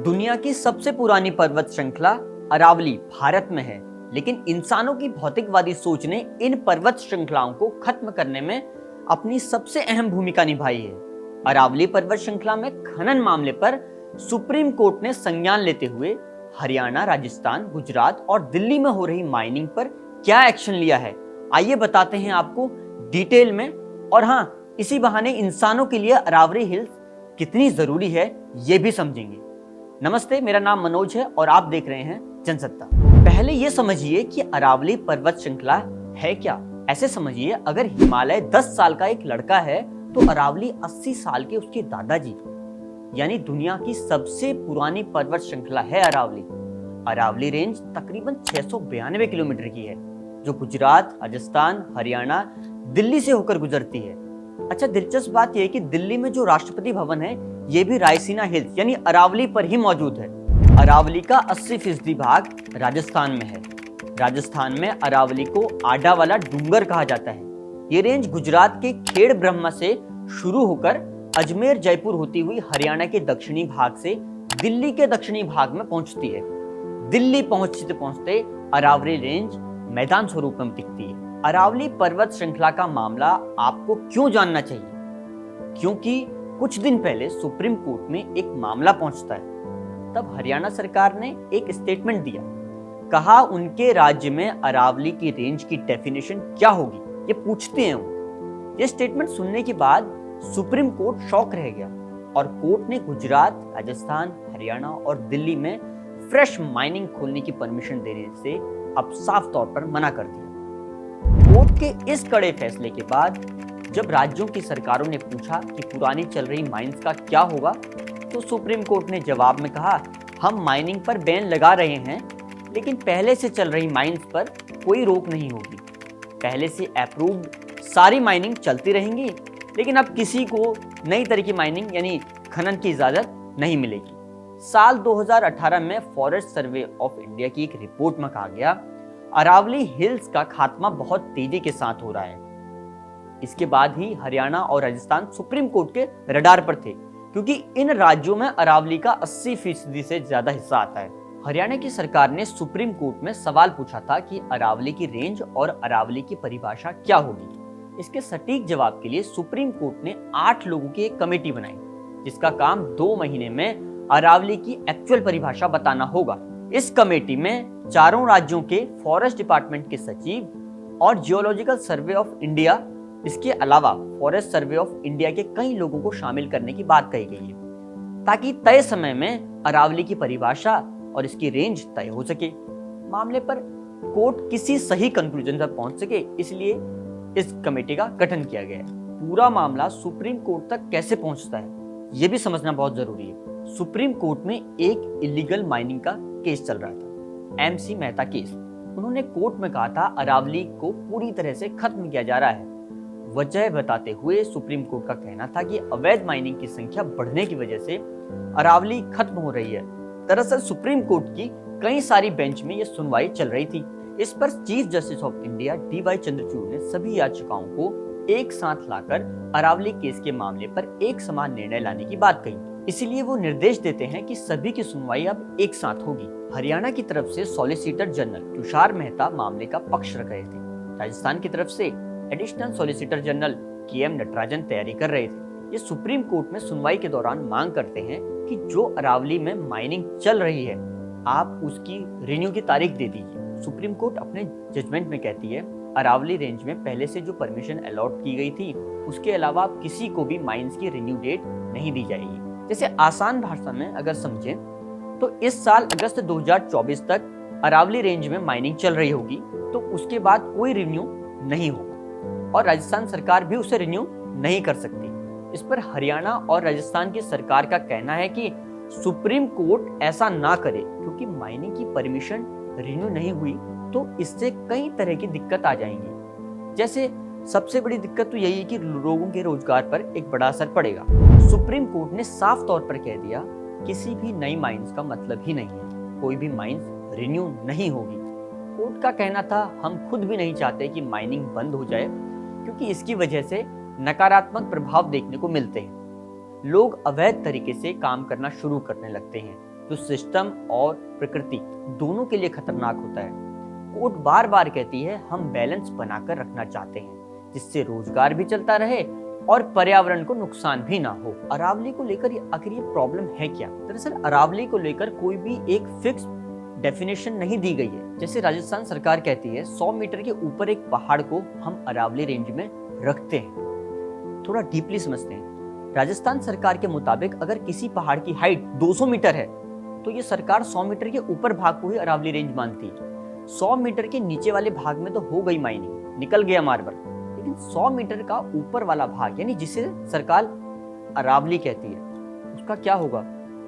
दुनिया की सबसे पुरानी पर्वत श्रृंखला अरावली भारत में है, लेकिन इंसानों की भौतिकवादी सोच ने इन पर्वत श्रृंखलाओं को खत्म करने में अपनी सबसे अहम भूमिका निभाई है। अरावली पर्वत श्रृंखला में खनन मामले पर सुप्रीम कोर्ट ने संज्ञान लेते हुए हरियाणा, राजस्थान, गुजरात और दिल्ली में हो रही माइनिंग पर क्या एक्शन लिया है, आइए बताते हैं आपको डिटेल में। और हाँ, इसी बहाने इंसानों के लिए अरावली हिल्स कितनी जरूरी है ये भी समझेंगे। नमस्ते, मेरा नाम मनोज है और आप देख रहे हैं जनसत्ता। पहले ये समझिए कि अरावली पर्वत श्रृंखला है क्या। ऐसे समझिए, अगर हिमालय 10 साल का एक लड़का है तो अरावली 80 साल के उसके दादाजी, यानी दुनिया की सबसे पुरानी पर्वत श्रृंखला है अरावली। अरावली रेंज तकरीबन 692 किलोमीटर की है, जो गुजरात, राजस्थान, हरियाणा, दिल्ली से होकर गुजरती है। अच्छा, दिलचस्प बात यह है कि दिल्ली में जो राष्ट्रपति भवन है ये भी रायसीना हिल्स यानी अरावली पर ही मौजूद है। अरावली का 80% भाग राजस्थान में है। राजस्थान में अरावली को आडा वाला डूंगर कहा जाता है। ये रेंज गुजरात के खेड़ ब्रह्मा से शुरू होकर अजमेर, जयपुर होती हुई हरियाणा के दक्षिणी भाग से दिल्ली के दक्षिणी भाग में पहुंचती है। दिल्ली पहुंचते पहुंचते अरावली रेंज मैदान स्वरूप में दिखती है। अरावली पर्वत श्रृंखला का मामला आपको क्यों जानना चाहिए? क्योंकि कुछ दिन पहले सुप्रीम कोर्ट में एक मामला पहुंचता है। तब हरियाणा सरकार ने एक स्टेटमेंट दिया। कहा उनके राज्य में अरावली की रेंज की डेफिनेशन क्या होगी, ये पूछते हैं वो। ये स्टेटमेंट सुनने के बाद सुप्रीम कोर्ट शॉक रह गया और कोर्ट ने गुजरात, राजस्थान, हरियाणा और दिल्ली में फ्रेश माइनिंग खोलने की परमिशन देने से अब साफ तौर पर मना कर दिया। कोर्ट के इस कड़े फैसले के बाद जब राज्यों की सरकारों ने पूछा कि पुरानी चल रही माइंस का क्या होगा, तो सुप्रीम कोर्ट ने जवाब में कहा, हम माइनिंग पर बैन लगा रहे हैं, लेकिन पहले से चल रही माइंस पर कोई रोक नहीं होगी। पहले से अप्रूव्ड सारी माइनिंग चलती रहेंगी, लेकिन अब किसी को नई तरह की माइनिंग यानी खनन की इजाजत नहीं मिलेगी। साल 2018 में फॉरेस्ट सर्वे ऑफ इंडिया की एक रिपोर्ट में कहा गया, अरावली हिल्स का खात्मा बहुत तेजी के साथ हो रहा है। इसके बाद ही हरियाणा और राजस्थान सुप्रीम कोर्ट के रडार पर थे, क्योंकि इन राज्यों में अरावली का 80% से ज्यादा हिस्सा आता है। हरियाणा की सरकार ने सुप्रीम कोर्ट में सवाल पूछा था कि अरावली की रेंज और अरावली की परिभाषा क्या होगी। इसके सटीक जवाब के लिए सुप्रीम कोर्ट ने 8 लोगों की एक कमेटी बनाई, जिसका काम 2 महीने में अरावली की एक्चुअल परिभाषा बताना होगा। इस कमेटी में चारों राज्यों के फॉरेस्ट डिपार्टमेंट के सचिव और जियोलॉजिकल सर्वे ऑफ इंडिया, इसके अलावा फॉरेस्ट सर्वे ऑफ इंडिया के कई लोगों को शामिल करने की बात कही गई है, ताकि तय समय में अरावली की परिभाषा और इसकी रेंज तय हो सके। मामले पर कोर्ट किसी सही कंक्लूजन पर पहुंच सके, इसलिए इस कमेटी का गठन किया गया है। पूरा मामला सुप्रीम कोर्ट तक कैसे पहुंचता है, यह भी समझना बहुत जरूरी है। सुप्रीम कोर्ट में एक इलीगल माइनिंग का केस चल रहा था, एमसी मेहता केस। उन्होंने कोर्ट में कहा था अरावली को पूरी तरह से खत्म किया जा रहा है। वजह बताते हुए सुप्रीम कोर्ट का कहना था कि अवैध माइनिंग की संख्या बढ़ने की वजह से अरावली खत्म हो रही है। दरअसल सुप्रीम कोर्ट की कई सारी बेंच में यह सुनवाई चल रही थी। इस पर chief justice of India DY Chandrachud ने सभी याचिकाओं को एक साथ लाकर अरावली केस के मामले पर एक समान निर्णय लाने की बात कही। इसीलिए वो निर्देश देते हैं कि सभी की सुनवाई अब एक साथ होगी। हरियाणा की तरफ से सॉलिसिटर जनरल तुषार मेहता मामले का पक्ष रख रहे थे। राजस्थान की तरफ से additional solicitor general KM Natarajan तैयारी कर रहे थे। ये सुप्रीम कोर्ट में सुनवाई के दौरान मांग करते हैं कि जो अरावली में माइनिंग चल रही है, आप उसकी रिन्यू की तारीख दे दीजिए। सुप्रीम कोर्ट अपने जजमेंट में कहती है, अरावली रेंज में पहले से जो परमिशन अलॉट की गई थी, उसके अलावा किसी को भी माइंस की रिन्यू डेट नहीं दी जाएगी। जैसे आसान भाषा में अगर समझें तो इस साल अगस्त 2024 तक अरावली रेंज में माइनिंग चल रही होगी, तो उसके बाद कोई रिन्यू नहीं होगा और राजस्थान सरकार भी उसे रिन्यू नहीं कर सकती। इस पर हरियाणा और राजस्थान की सरकार का कहना है कि सुप्रीम कोर्ट ऐसा ना करे, क्योंकि माइनिंग की परमिशन रिन्यू नहीं हुई तो इससे कई तरह की दिक्कत आ जाएंगी। जैसे सबसे बड़ी दिक्कत तो यही है कि लोगों के रोजगार पर एक बड़ा असर पड़ेगा। सुप्रीम कोर्ट ने साफ तौर पर कह दिया, किसी भी नई माइंस का मतलब ही नहीं है, कोई भी माइंस रिन्यू नहीं होगी। कोर्ट का कहना था, हम खुद भी नहीं चाहते कि माइनिंग बंद हो जाए, क्योंकि इसकी वजह से नकारात्मक प्रभाव देखने को मिलते हैं। लोग अवैध तरीके से काम करना शुरू करने लगते हैं जो सिस्टम और प्रकृति दोनों के लिए खतरनाक होता है। कोर्ट बार बार कहती है हम बैलेंस बनाकर रखना चाहते हैं जिससे रोजगार भी चलता रहे और पर्यावरण को नुकसान भी ना हो। अरावली को लेकर आखिर ये प्रॉब्लम है क्या? दरअसल अरावली को लेकर कोई भी एक फिक्स डेफिनेशन नहीं दी गई है। जैसे राजस्थान सरकार कहती है 100 मीटर के ऊपर एक पहाड़ को हम अरावली रेंज में रखते हैं। थोड़ा डीपली समझते हैं। राजस्थान सरकार के मुताबिक अगर किसी पहाड़ की हाइट 200 मीटर है तो ये सरकार 100 मीटर के ऊपर भाग को ही अरावली रेंज मानती है। 100 मीटर के नीचे वाले भाग में तो हो गई माइनिंग, निकल गया मार्बल, लेकिन 100 मीटर का ऊपर वाला भाग यानी जिसे सरकार अरावली कहती है उसका क्या होगा?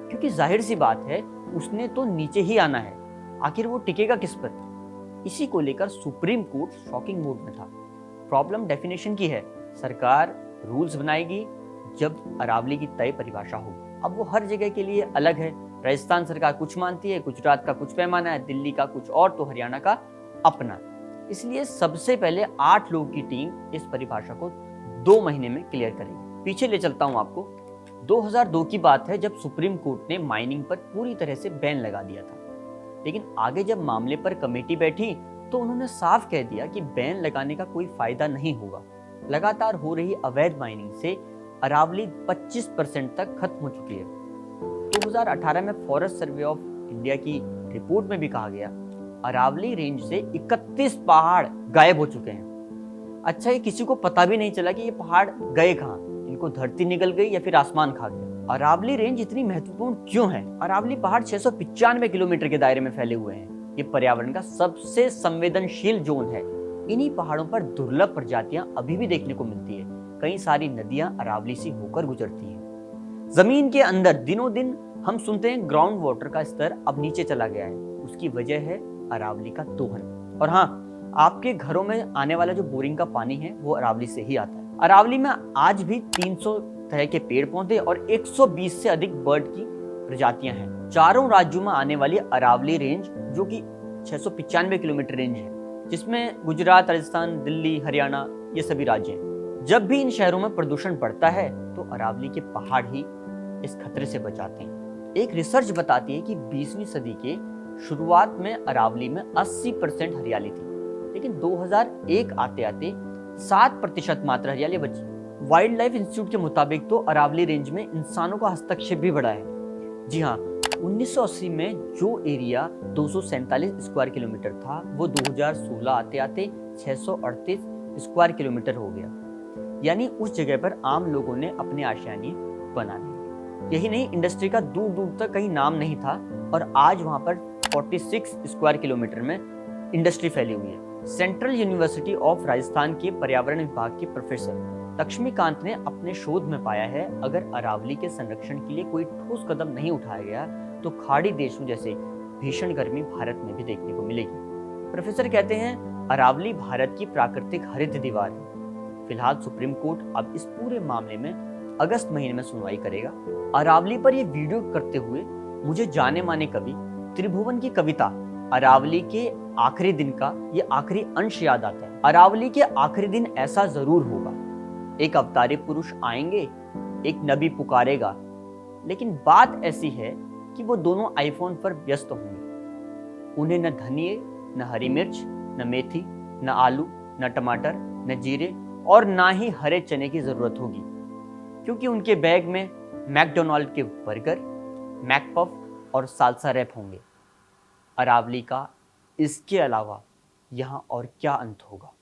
क्योंकि जाहिर सी बात है उसने तो नीचे ही आना है, आखिर वो टिकेगा किस पर? इसी को लेकर सुप्रीम कोर्ट शॉकिंग मूड में था। प्रॉब्लम डेफिनेशन की है। सरकार रूल्स बनाएगी जब अरावली की तय परिभाषा हो। अब वो हर जगह के लिए अलग है। राजस्थान सरकार कुछ मानती है, गुजरात का कुछ पैमाना है, दिल्ली का कुछ और, तो हरियाणा का अपना। इसलिए सबसे पहले 8 लोगों की टीम इस परिभाषा को 2 महीने में क्लियर करेगी। पीछे ले चलता हूं आपको। 2002 की बात है जब सुप्रीम कोर्ट ने माइनिंग पर पूरी तरह से बैन लगा दिया था, लेकिन आगे जब मामले पर कमेटी बैठी तो उन्होंने साफ कह दिया कि बैन लगाने का कोई फायदा नहीं होगा। लगातार हो रही अवैध माइनिंग से अरावली 25% तक खत्म हो चुकी है। 2018 में फॉरेस्ट सर्वे ऑफ इंडिया की रिपोर्ट में भी कहा गया अरावली रेंज से 31 पहाड़ गायब हो चुके हैं। अच्छा, ये किसी को पता भी नहीं चला कि ये पहाड़ गए कहाँ, इनको धरती निगल गई या फिर आसमान खा गया। अरावली रेंज इतनी महत्वपूर्ण क्यों है? अरावली पहाड़ 695 किलोमीटर के दायरे में फैले हुए हैं। ये पर्यावरण का सबसे संवेदनशील जोन है। इन्हीं पहाड़ों पर दुर्लभ प्रजातियां अभी भी देखने को मिलती है। कई सारी नदियां अरावली से होकर गुजरती हैं। जमीन के अंदर दिनों दिन हम सुनते हैं ग्राउंड वाटर का स्तर अब नीचे चला गया है। उसकी वजह है अरावली का दोहन। और हाँ, आपके घरों में आने वाला जो बोरिंग का पानी है वो अरावली से ही आता है। अरावली में आज भी 300 तरह के पेड़ पौधे और 120 से अधिक बर्ड की प्रजातियां हैं। चारों राज्यों में आने वाली अरावली रेंज जो कि 695 किलोमीटर रेंज है, जिसमें गुजरात, राजस्थान, दिल्ली, हरियाणा ये सभी राज्य हैं। जब भी इन शहरों में प्रदूषण बढ़ता है तो अरावली के पहाड़ ही इस खतरे से बचाते हैं। एक रिसर्च बताती है कि 20वीं सदी के शुरुआत में अरावली में 80% हरियाली थी, लेकिन 2001 आते आते 7% मात्र हरियाली बची। वाइल्ड लाइफ इंस्टीट्यूट के मुताबिक तो अरावली रेंज में इंसानों का हस्तक्षेप भी बढ़ा है। जी हाँ, 1980 में जो एरिया 247 स्क्वायर किलोमीटर था वो 2016 आते आते 638 स्क्वायर किलोमीटर हो गया। यानी उस जगह पर आम लोगों ने अपने आशियाने बना लिए। यही नहीं, इंडस्ट्री का दूर दूर तक कहीं नाम नहीं था और आज वहां पर 46 स्क्वायर किलोमीटर में इंडस्ट्री फैली हुई है। सेंट्रल यूनिवर्सिटी ऑफ राजस्थान के पर्यावरण विभाग के प्रोफेसर लक्ष्मीकांत ने अपने शोध में पाया है अगर अरावली के संरक्षण के लिए कोई ठोस कदम नहीं उठाया गया तो खाड़ी देशों जैसे भीषण गर्मी भारत में भी देखने को मिलेगी। प्रोफेसर कहते हैं अरावली भारत की प्राकृतिक हरित दीवार है। फिलहाल सुप्रीम कोर्ट अब इस पूरे मामले में अगस्त महीने में सुनवाई करेगा। अरावली पर यह वीडियो करते हुए मुझे जाने माने कवि त्रिभुवन की कविता अरावली के आखिरी दिन का ये आखिरी अंश याद आता है। अरावली के आखिरी दिन ऐसा जरूर होगा, एक अवतारी पुरुष आएंगे, एक नबी पुकारेगा, लेकिन बात ऐसी है कि वो दोनों आईफोन पर व्यस्त होंगे। उन्हें न धनिये, न हरी मिर्च, न मेथी, न आलू, न टमाटर, न जीरे और ना ही हरे चने की जरूरत होगी, क्योंकि उनके बैग में मैकडोनाल्ड के बर्गर, मैकपफ और सालसा रैप होंगे। अरावली का इसके अलावा यहाँ और क्या अंत होगा?